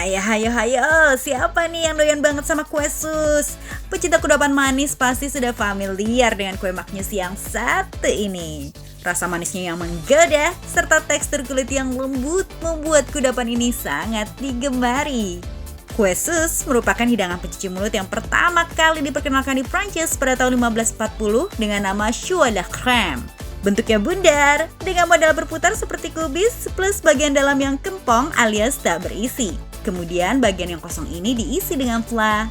Hayo, siapa nih yang doyan banget sama kue sus? Pecinta kudapan manis pasti sudah familiar dengan kue maknyus yang satu ini. Rasa manisnya yang menggoda, serta tekstur kulit yang lembut membuat kudapan ini sangat digemari. Kue sus merupakan hidangan pencuci mulut yang pertama kali diperkenalkan di Prancis pada tahun 1540 dengan nama choux à la crème. Bentuknya bundar, dengan model berputar seperti kubis plus bagian dalam yang kempong alias tak berisi. Kemudian bagian yang kosong ini diisi dengan flan.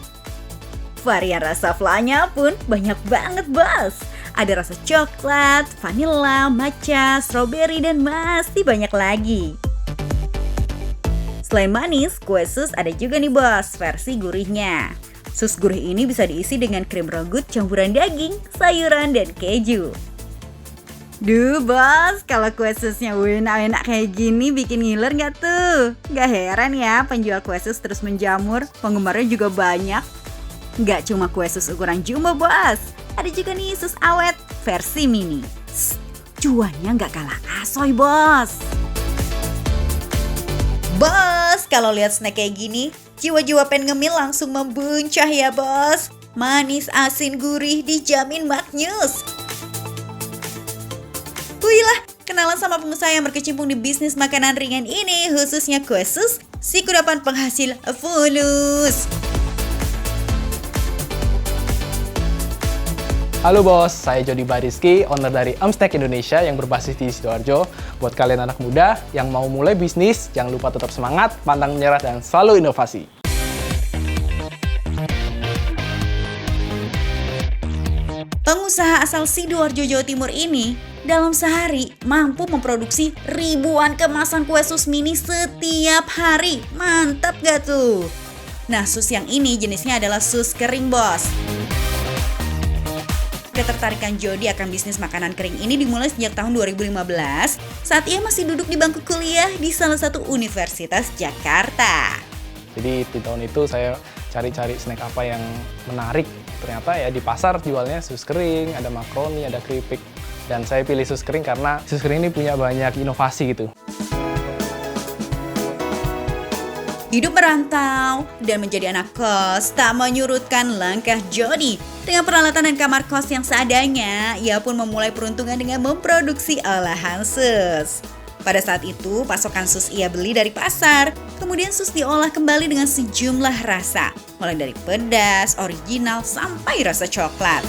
Varian rasa flannya pun banyak banget bos. Ada rasa coklat, vanila, matcha, strawberry, dan masih banyak lagi. Selain manis, kue sus ada juga nih bos, versi gurihnya. Sus gurih ini bisa diisi dengan krim regut campuran daging, sayuran, dan keju. Duh bos, kalau kue susnya enak kayak gini bikin ngiler gak tuh? Gak heran ya penjual kue sus terus menjamur, penggemarnya juga banyak. Gak cuma kue sus ukuran jumbo bos, ada juga nih sus awet versi mini. Cuannya gak kalah asoy bos. Bos, kalau lihat snack kayak gini, jiwa-jiwa pengen ngemil langsung membuncah ya bos. Manis, asin, gurih dijamin maknyus. Wih, kenalan sama pengusaha yang berkecimpung di bisnis makanan ringan ini, khususnya kue sus, si kudapan penghasil fulus. Halo bos, saya Jody Bariski, owner dari Amstek Indonesia yang berbasis di Sidoarjo. Buat kalian anak muda yang mau mulai bisnis, jangan lupa tetap semangat, pantang menyerah, dan selalu inovasi. Pengusaha asal Sidoarjo, Jawa Timur ini dalam sehari mampu memproduksi ribuan kemasan kue sus mini setiap hari. Mantap gak tuh? Nah, sus yang ini jenisnya adalah sus kering bos. Ketertarikan Jody akan bisnis makanan kering ini dimulai sejak tahun 2015 saat ia masih duduk di bangku kuliah di salah satu universitas Jakarta. Jadi di tahun itu saya cari-cari snack apa yang menarik. Ternyata ya di pasar jualnya sus kering, ada makaroni, ada keripik. Dan saya pilih sus kering karena sus kering ini punya banyak inovasi gitu. Hidup merantau dan menjadi anak kos tak menyurutkan langkah Jody. Dengan peralatan dan kamar kos yang seadanya, ia pun memulai peruntungan dengan memproduksi olahan sus. Pada saat itu, pasokan sus ia beli dari pasar, kemudian sus diolah kembali dengan sejumlah rasa, mulai dari pedas, original, sampai rasa coklat.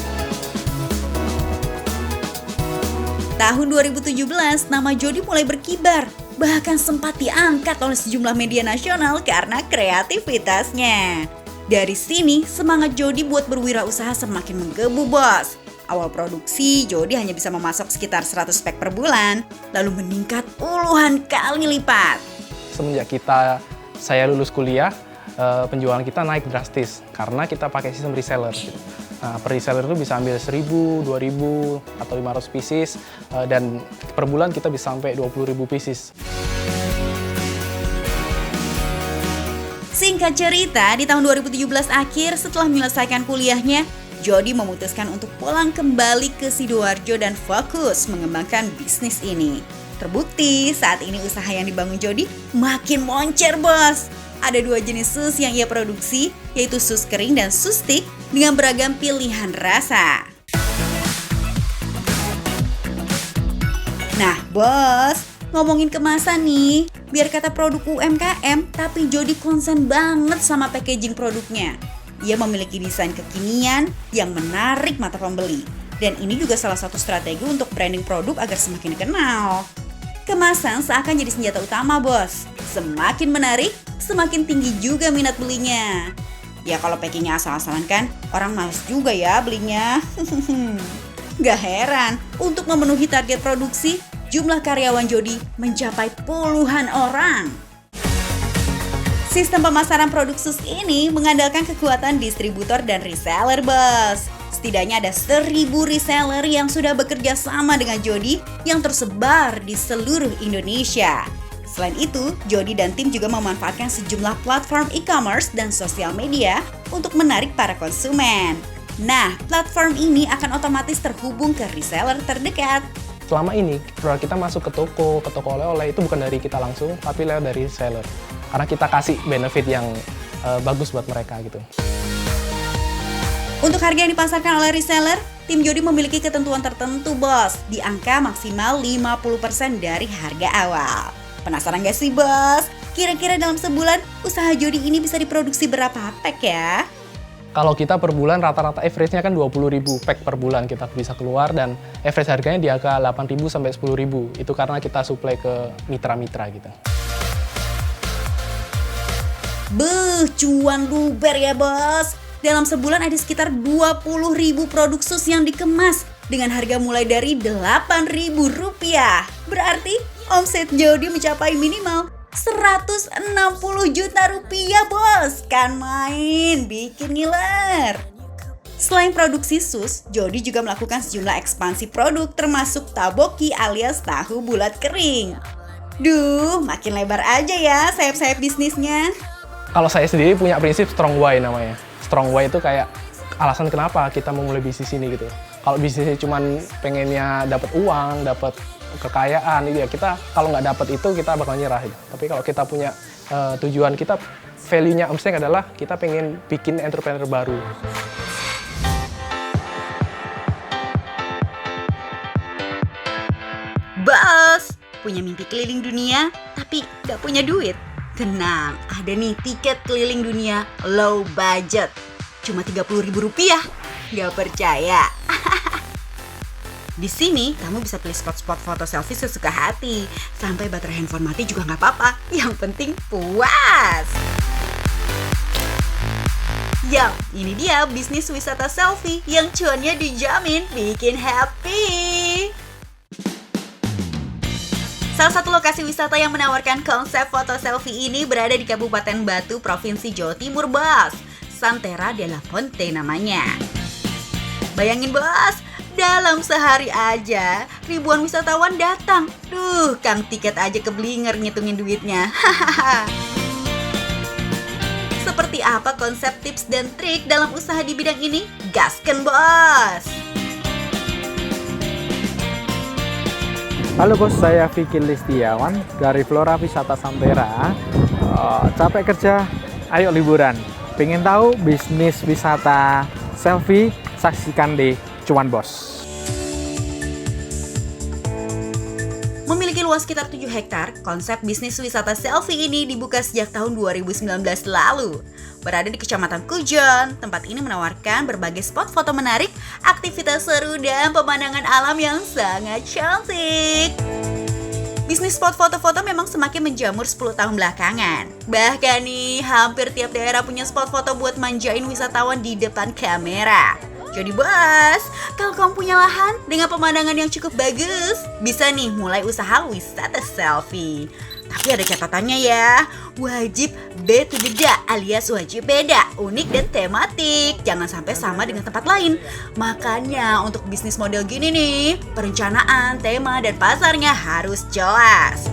Tahun 2017, nama Jody mulai berkibar, bahkan sempat diangkat oleh sejumlah media nasional karena kreativitasnya. Dari sini, semangat Jody buat berwirausaha semakin menggebu bos. Awal produksi, Jody hanya bisa memasok sekitar 100 pack per bulan, lalu meningkat puluhan kali lipat. Semenjak saya lulus kuliah, penjualan kita naik drastis karena kita pakai sistem reseller. Nah, per reseller itu bisa ambil 1.000, 2.000, atau 500 pieces, dan per bulan kita bisa sampai 20.000 pieces. Singkat cerita, di tahun 2017 akhir setelah menyelesaikan kuliahnya, Jody memutuskan untuk pulang kembali ke Sidoarjo dan fokus mengembangkan bisnis ini. Terbukti saat ini usaha yang dibangun Jody makin moncer bos. Ada 2 jenis sus yang ia produksi, yaitu sus kering dan sus stick dengan beragam pilihan rasa. Nah bos, ngomongin kemasan nih, biar kata produk UMKM, tapi Jody konsen banget sama packaging produknya. Ia memiliki desain kekinian yang menarik mata pembeli. Dan ini juga salah satu strategi untuk branding produk agar semakin dikenal. Kemasan seakan jadi senjata utama bos. Semakin menarik, semakin tinggi juga minat belinya. Ya kalau packingnya asal-asalan kan, orang malas juga ya belinya. Gak heran, untuk memenuhi target produksi, jumlah karyawan Jody mencapai puluhan orang. Sistem pemasaran produk sus ini mengandalkan kekuatan distributor dan reseller bos. Setidaknya ada 1.000 reseller yang sudah bekerja sama dengan Jody yang tersebar di seluruh Indonesia. Selain itu, Jody dan tim juga memanfaatkan sejumlah platform e-commerce dan sosial media untuk menarik para konsumen. Nah, platform ini akan otomatis terhubung ke reseller terdekat. Selama ini, produk kita masuk ke toko oleh-oleh itu bukan dari kita langsung, tapi lewat dari seller. Karena kita kasih benefit yang bagus buat mereka gitu. Untuk harga yang dipasarkan oleh reseller, tim Jody memiliki ketentuan tertentu bos, di angka maksimal 50% dari harga awal. Penasaran gak sih bos? Kira-kira dalam sebulan, usaha Jody ini bisa diproduksi berapa pack ya? Kalau kita per bulan rata-rata average-nya kan 20.000 pack per bulan kita bisa keluar, dan average harganya di angka 8.000 sampai 10.000. Itu karena kita supply ke mitra-mitra gitu. Beuh, cuan luber ya bos. Dalam sebulan ada sekitar 20.000 produk sus yang dikemas dengan harga mulai dari Rp8.000. Berarti omset Jody mencapai minimal Rp160 juta bos. Kan main, bikin ngiler. Selain produksi sus, Jody juga melakukan sejumlah ekspansi produk termasuk taboki alias tahu bulat kering. Duh, makin lebar aja ya sayap-sayap bisnisnya. Kalau saya sendiri punya prinsip strong why namanya. Strong why itu kayak alasan kenapa kita memulai bisnis ini gitu. Kalau bisnisnya cuma pengennya dapat uang, dapat kekayaan, itu ya kita kalau nggak dapat itu kita bakal nyerah gitu. Tapi kalau kita punya tujuan kita, value-nya Omseng adalah kita pengen bikin entrepreneur baru. Bos, punya mimpi keliling dunia tapi nggak punya duit? Tenang, ada nih tiket keliling dunia low budget. Cuma Rp30.000. Gak percaya? Di sini kamu bisa pilih spot-spot foto selfie sesuka hati. Sampai baterai handphone mati juga gak apa-apa. Yang penting puas. Yap, ini dia bisnis wisata selfie yang cuannya dijamin bikin happy. Salah satu lokasi wisata yang menawarkan konsep foto selfie ini berada di Kabupaten Batu, Provinsi Jawa Timur, bos. Santera della Ponte namanya. Bayangin bos, dalam sehari aja ribuan wisatawan datang. Duh, kang tiket aja keblinger ngitungin duitnya. Seperti apa konsep tips dan trik dalam usaha di bidang ini? Gasken bos! Halo bos, saya Vicky Listiawan dari Flora Wisata Santera. Capek kerja, ayo liburan. Pengen tahu bisnis wisata selfie? Saksikan di Cuan Bos. Memiliki luas sekitar 7 hektar, konsep bisnis wisata selfie ini dibuka sejak tahun 2019 lalu. Berada di Kecamatan Kujon, tempat ini menawarkan berbagai spot foto menarik, aktivitas seru, dan pemandangan alam yang sangat cantik. Bisnis spot foto-foto memang semakin menjamur 10 tahun belakangan. Bahkan nih, hampir tiap daerah punya spot foto buat manjain wisatawan di depan kamera. Jadi bos, kalau kamu punya lahan dengan pemandangan yang cukup bagus, bisa nih mulai usaha wisata selfie. Tapi ada catatannya ya, wajib beda alias wajib beda, unik dan tematik. Jangan sampai sama dengan tempat lain. Makanya untuk bisnis model gini nih, perencanaan, tema, dan pasarnya harus jelas.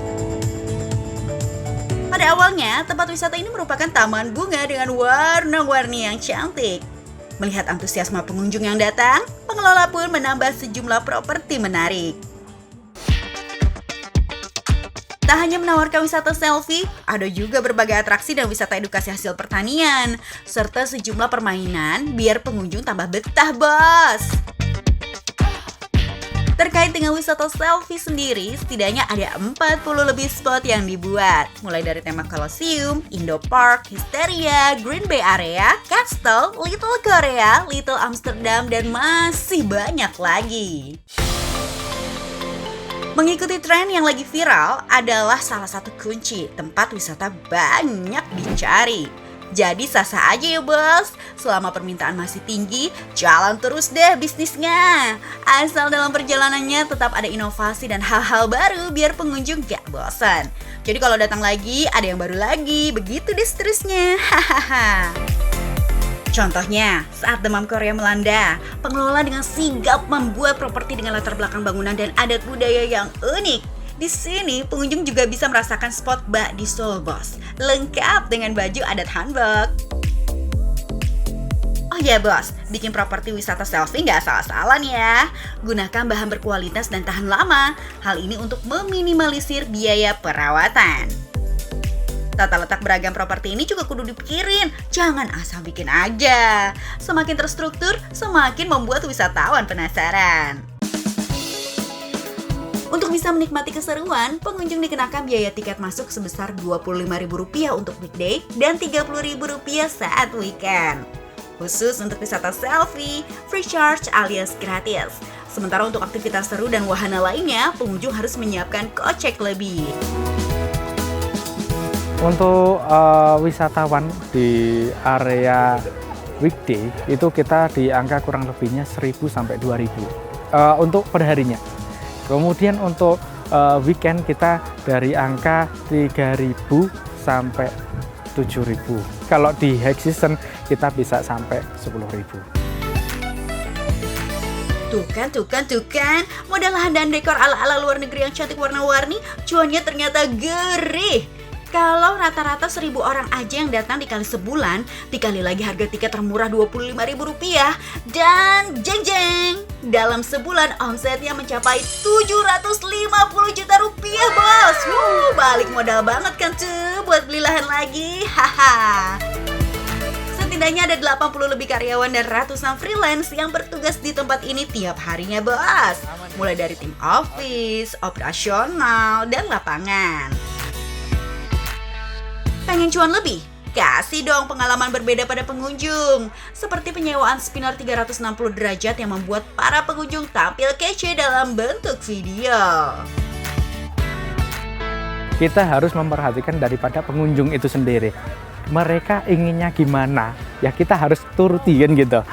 Pada awalnya, tempat wisata ini merupakan taman bunga dengan warna-warni yang cantik. Melihat antusiasme pengunjung yang datang, pengelola pun menambah sejumlah properti menarik. Tak hanya menawarkan wisata selfie, ada juga berbagai atraksi dan wisata edukasi hasil pertanian, serta sejumlah permainan biar pengunjung tambah betah, bos. Terkait dengan wisata selfie sendiri, setidaknya ada 40 lebih spot yang dibuat. Mulai dari tema Colosseum, Indo Park, Hysteria, Green Bay Area, Castle, Little Korea, Little Amsterdam, dan masih banyak lagi. Mengikuti tren yang lagi viral adalah salah satu kunci tempat wisata banyak dicari. Jadi sah-sah aja ya bos, selama permintaan masih tinggi, jalan terus deh bisnisnya. Asal dalam perjalanannya tetap ada inovasi dan hal-hal baru biar pengunjung gak bosan. Jadi kalau datang lagi, ada yang baru lagi, begitu deh seterusnya. Hahaha. Contohnya, saat demam Korea melanda, pengelola dengan sigap membuat properti dengan latar belakang bangunan dan adat budaya yang unik. Di sini, pengunjung juga bisa merasakan spot bak di Seoul bos, lengkap dengan baju adat hanbok. Oh ya bos, bikin properti wisata selfie nggak salah-salah nih ya. Gunakan bahan berkualitas dan tahan lama. Hal ini untuk meminimalisir biaya perawatan. Tata letak beragam properti ini juga kudu dipikirin, jangan asal bikin aja. Semakin terstruktur, semakin membuat wisatawan penasaran. Untuk bisa menikmati keseruan, pengunjung dikenakan biaya tiket masuk sebesar Rp25.000 untuk weekday dan Rp30.000 saat weekend. Khusus untuk wisata selfie, free charge alias gratis. Sementara untuk aktivitas seru dan wahana lainnya, pengunjung harus menyiapkan kocek lebih. Untuk wisatawan di area weekday itu kita di angka kurang lebihnya 1.000 sampai 2.000 untuk perharinya. Kemudian untuk weekend kita dari angka 3.000 sampai 7.000. Kalau di high season kita bisa sampai 10.000. Tuh kan, modal lahan dan dekor ala-ala luar negeri yang cantik warna-warni, cuannya ternyata gerih. Kalau rata-rata 1.000 orang aja yang datang dikali sebulan, dikali lagi harga tiket termurah Rp25.000, dan jeng-jeng, dalam sebulan omsetnya mencapai Rp750 juta, bos. Balik modal banget kan tuh buat beli lahan lagi, haha. Setidaknya ada 80 lebih karyawan dan ratusan freelance yang bertugas di tempat ini tiap harinya, bos. Mulai dari tim office, operasional, dan lapangan. Pengen cuan lebih? Kasih dong pengalaman berbeda pada pengunjung. Seperti penyewaan spinner 360 derajat yang membuat para pengunjung tampil kece dalam bentuk video. Kita harus memperhatikan daripada pengunjung itu sendiri. Mereka inginnya gimana? Ya kita harus turuti kan gitu.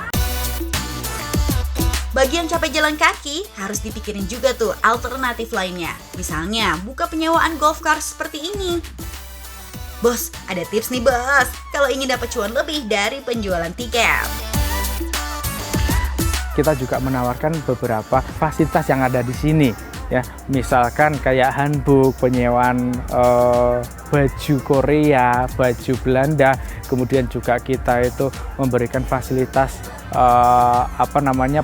Bagi yang capek jalan kaki, harus dipikirin juga tuh alternatif lainnya. Misalnya, buka penyewaan golf car seperti ini. Bos, ada tips nih bos, kalau ingin dapat cuan lebih dari penjualan tiket. Kita juga menawarkan beberapa fasilitas yang ada di sini, ya. Misalkan kayak handbook, penyewaan baju Korea, baju Belanda, kemudian juga kita itu memberikan fasilitas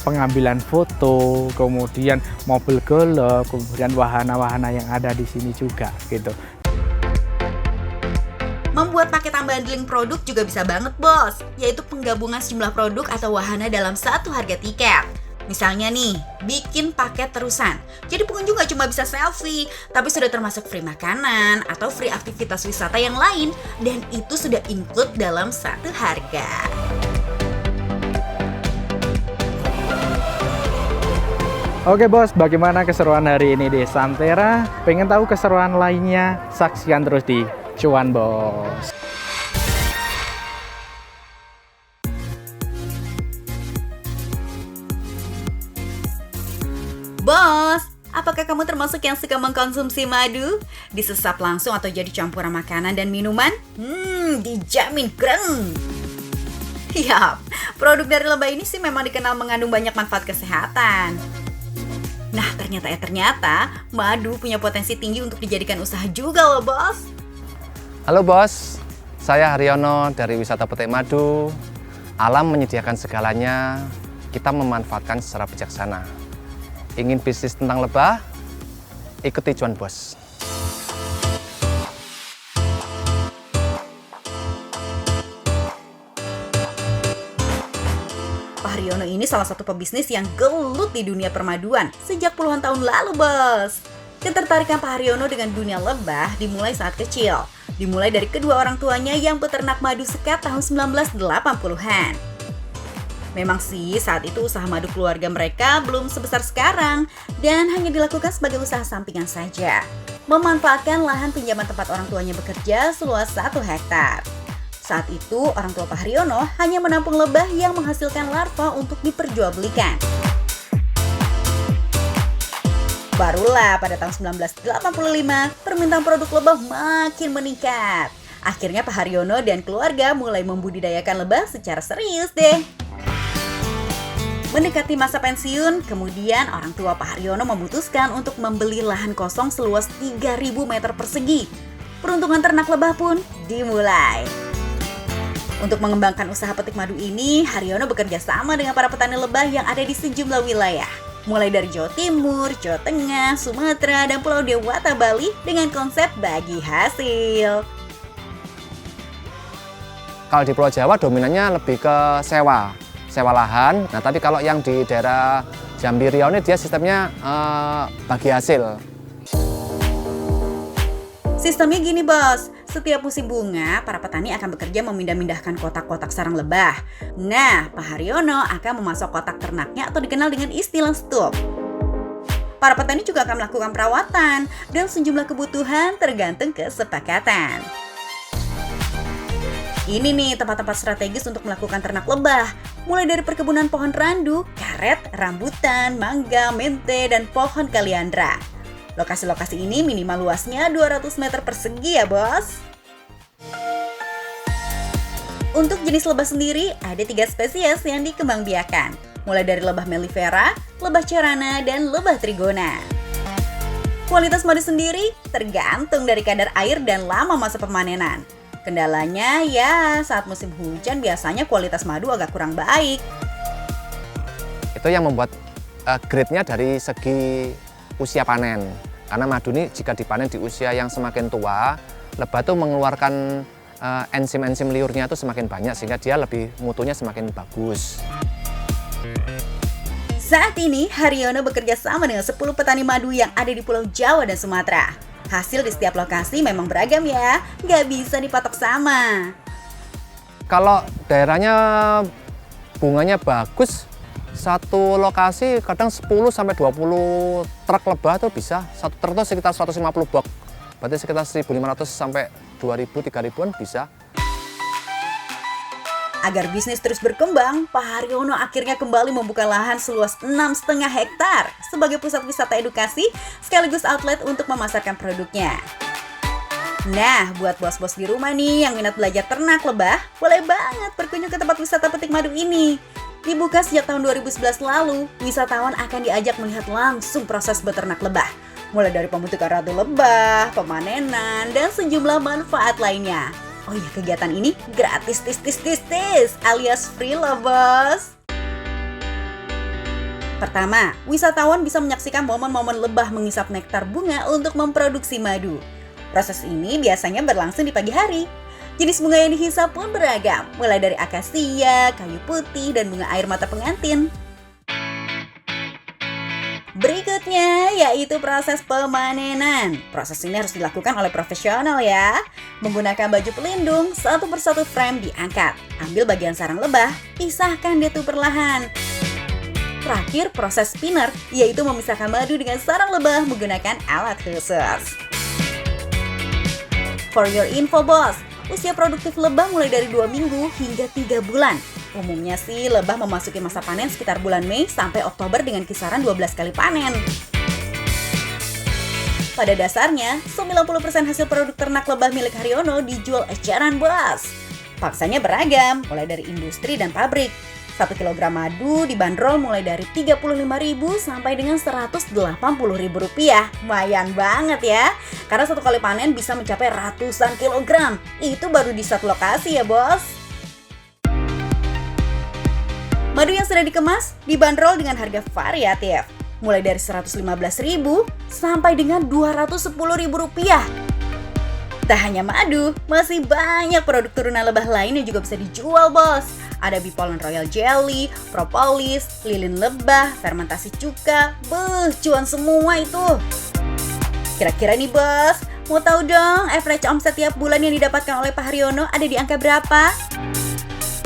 pengambilan foto, kemudian mobil golf, kemudian wahana-wahana yang ada di sini juga, gitu. Membuat paket tambahan dealing produk juga bisa banget bos, yaitu penggabungan sejumlah produk atau wahana dalam satu harga tiket. Misalnya nih, bikin paket terusan. Jadi pengunjung gak cuma bisa selfie, tapi sudah termasuk free makanan atau free aktivitas wisata yang lain, dan itu sudah include dalam satu harga. Oke bos, bagaimana keseruan hari ini di Santerra? Pengen tahu keseruan lainnya? Saksikan terus di Cuan Bos. Bos, apakah kamu termasuk yang suka mengkonsumsi madu? Disesap langsung atau jadi campuran makanan dan minuman? Dijamin keren. Yap, produk dari lebah ini sih memang dikenal mengandung banyak manfaat kesehatan. Nah, ternyata madu punya potensi tinggi untuk dijadikan usaha juga loh, bos. Halo bos, saya Haryono dari Wisata Petik Madu. Alam menyediakan segalanya, kita memanfaatkan secara bijaksana. Ingin bisnis tentang lebah? Ikuti Cuan Bos. Pak Haryono ini salah satu pebisnis yang gelut di dunia permaduan sejak puluhan tahun lalu, bos. Ketertarikan Pak Haryono dengan dunia lebah dimulai saat kecil. Dimulai dari kedua orang tuanya yang peternak madu sekat tahun 1980-an. Memang sih saat itu usaha madu keluarga mereka belum sebesar sekarang dan hanya dilakukan sebagai usaha sampingan saja. Memanfaatkan lahan pinjaman tempat orang tuanya bekerja seluas 1 hektar. Saat itu orang tua Pak Haryono hanya menampung lebah yang menghasilkan larva untuk diperjualbelikan. Barulah pada tahun 1985, permintaan produk lebah makin meningkat. Akhirnya Pak Haryono dan keluarga mulai membudidayakan lebah secara serius deh. Mendekati masa pensiun, kemudian orang tua Pak Haryono memutuskan untuk membeli lahan kosong seluas 3.000 meter persegi. Peruntungan ternak lebah pun dimulai. Untuk mengembangkan usaha petik madu ini, Haryono bekerja sama dengan para petani lebah yang ada di sejumlah wilayah. Mulai dari Jawa Timur, Jawa Tengah, Sumatera, dan Pulau Dewata Bali dengan konsep bagi hasil. Kalau di Pulau Jawa dominannya lebih ke sewa lahan. Nah, tapi kalau yang di daerah Jambi Riau ini dia sistemnya bagi hasil. Sistemnya gini bos, setiap musim bunga, para petani akan bekerja memindah-mindahkan kotak-kotak sarang lebah. Nah, Pak Haryono akan memasok kotak ternaknya atau dikenal dengan istilah stup. Para petani juga akan melakukan perawatan dan sejumlah kebutuhan tergantung kesepakatan. Ini nih tempat-tempat strategis untuk melakukan ternak lebah, mulai dari perkebunan pohon randu, karet, rambutan, mangga, mente, dan pohon kaliandra. Lokasi-lokasi ini minimal luasnya 200 meter persegi ya bos. Untuk jenis lebah sendiri, ada 3 spesies yang dikembangbiakan, mulai dari lebah mellifera, lebah cerana, dan lebah trigona. Kualitas madu sendiri tergantung dari kadar air dan lama masa pemanenan. Kendalanya ya saat musim hujan biasanya kualitas madu agak kurang baik. Itu yang membuat grade-nya dari segi usia panen. Karena madu ini jika dipanen di usia yang semakin tua, lebah itu mengeluarkan enzim-enzim liurnya itu semakin banyak sehingga dia lebih mutunya semakin bagus. Saat ini, Haryono bekerja sama dengan 10 petani madu yang ada di Pulau Jawa dan Sumatera. Hasil di setiap lokasi memang beragam ya, nggak bisa dipatok sama. Kalau daerahnya bunganya bagus, satu lokasi kadang 10 sampai 20 truk lebah tuh bisa. Satu truk itu sekitar 150 box. Berarti sekitar 1.500 sampai 2.000, 3.000-an bisa. Agar bisnis terus berkembang, Pak Haryono akhirnya kembali membuka lahan seluas 6,5 hektar sebagai pusat wisata edukasi sekaligus outlet untuk memasarkan produknya. Nah, buat bos-bos di rumah nih yang minat belajar ternak lebah, boleh banget berkunjung ke tempat wisata Petik Madu ini. Dibuka sejak tahun 2011 lalu, wisatawan akan diajak melihat langsung proses beternak lebah. Mulai dari pembentukan ratu lebah, pemanenan, dan sejumlah manfaat lainnya. Oh iya, kegiatan ini gratis alias free loh bos. Pertama, wisatawan bisa menyaksikan momen-momen lebah mengisap nektar bunga untuk memproduksi madu. Proses ini biasanya berlangsung di pagi hari. Jenis bunga yang dihisap pun beragam, mulai dari akasia, kayu putih, dan bunga air mata pengantin. Berikutnya yaitu proses pemanenan. Proses ini harus dilakukan oleh profesional ya. Menggunakan baju pelindung, satu persatu frame diangkat. Ambil bagian sarang lebah, pisahkan dia tuh perlahan. Terakhir proses spinner, yaitu memisahkan madu dengan sarang lebah menggunakan alat khusus. For your info bos, usia produktif lebah mulai dari 2 minggu hingga 3 bulan. Umumnya sih lebah memasuki masa panen sekitar bulan Mei sampai Oktober dengan kisaran 12 kali panen. Pada dasarnya, 90% hasil produk ternak lebah milik Haryono dijual eceran bos. Paksanya beragam, mulai dari industri dan pabrik. 1 kg madu dibanderol mulai dari Rp35.000 sampai dengan Rp180.000. Lumayan banget ya, karena 1 kali panen bisa mencapai ratusan kilogram. Itu baru di 1 lokasi ya bos. Madu yang sudah dikemas dibanderol dengan harga variatif, mulai dari Rp115.000 sampai dengan Rp210.000. Tak hanya madu, masih banyak produk turunan lebah lain yang juga bisa dijual bos. Ada Bipolen Royal Jelly, Propolis, lilin lebah, fermentasi cuka, cuan semua itu. Kira-kira nih bos, mau tahu dong average omset tiap bulan yang didapatkan oleh Pak Haryono ada di angka berapa?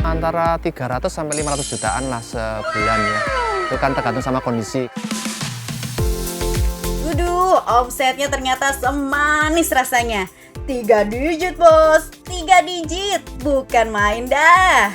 Antara 300 sampai 500 jutaan lah sebulan ya. Itu kan tergantung sama kondisi. Omsetnya ternyata semanis rasanya. 3 digit bos, 3 digit, bukan main dah.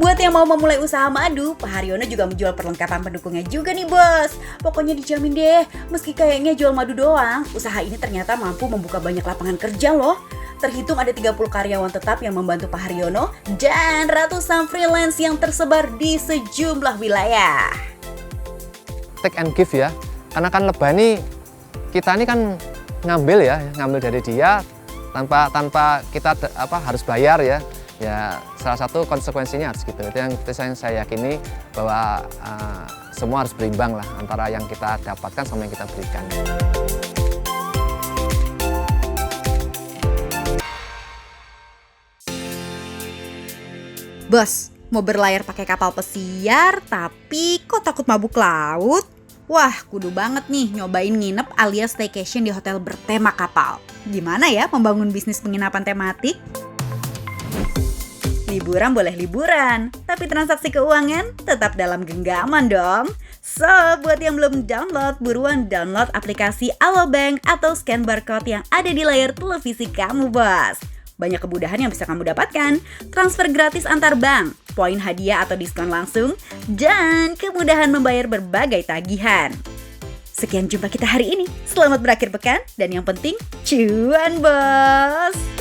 Buat yang mau memulai usaha madu, Pak Haryono juga menjual perlengkapan pendukungnya juga nih bos. Pokoknya dijamin deh, meski kayaknya jual madu doang, usaha ini ternyata mampu membuka banyak lapangan kerja loh. Terhitung ada 30 karyawan tetap yang membantu Pak Haryono dan ratusan freelance yang tersebar di sejumlah wilayah. Take and give ya, karena kan lebah ini, kita ini kan ngambil dari dia tanpa kita harus bayar ya. Ya salah satu konsekuensinya harus gitu. Itu yang saya yakini bahwa semua harus berimbang lah antara yang kita dapatkan sama yang kita berikan. Bos, mau berlayar pakai kapal pesiar, tapi kok takut mabuk laut? Wah, kudu banget nih nyobain nginep alias staycation di hotel bertema kapal. Gimana ya membangun bisnis penginapan tematik? Liburan boleh liburan, tapi transaksi keuangan tetap dalam genggaman dong. So, buat yang belum download, buruan download aplikasi Alobank atau scan barcode yang ada di layar televisi kamu, bos. Banyak kemudahan yang bisa kamu dapatkan, transfer gratis antar bank, poin hadiah atau diskon langsung, dan kemudahan membayar berbagai tagihan. Sekian jumpa kita hari ini. Selamat berakhir pekan, dan yang penting, cuan, bos!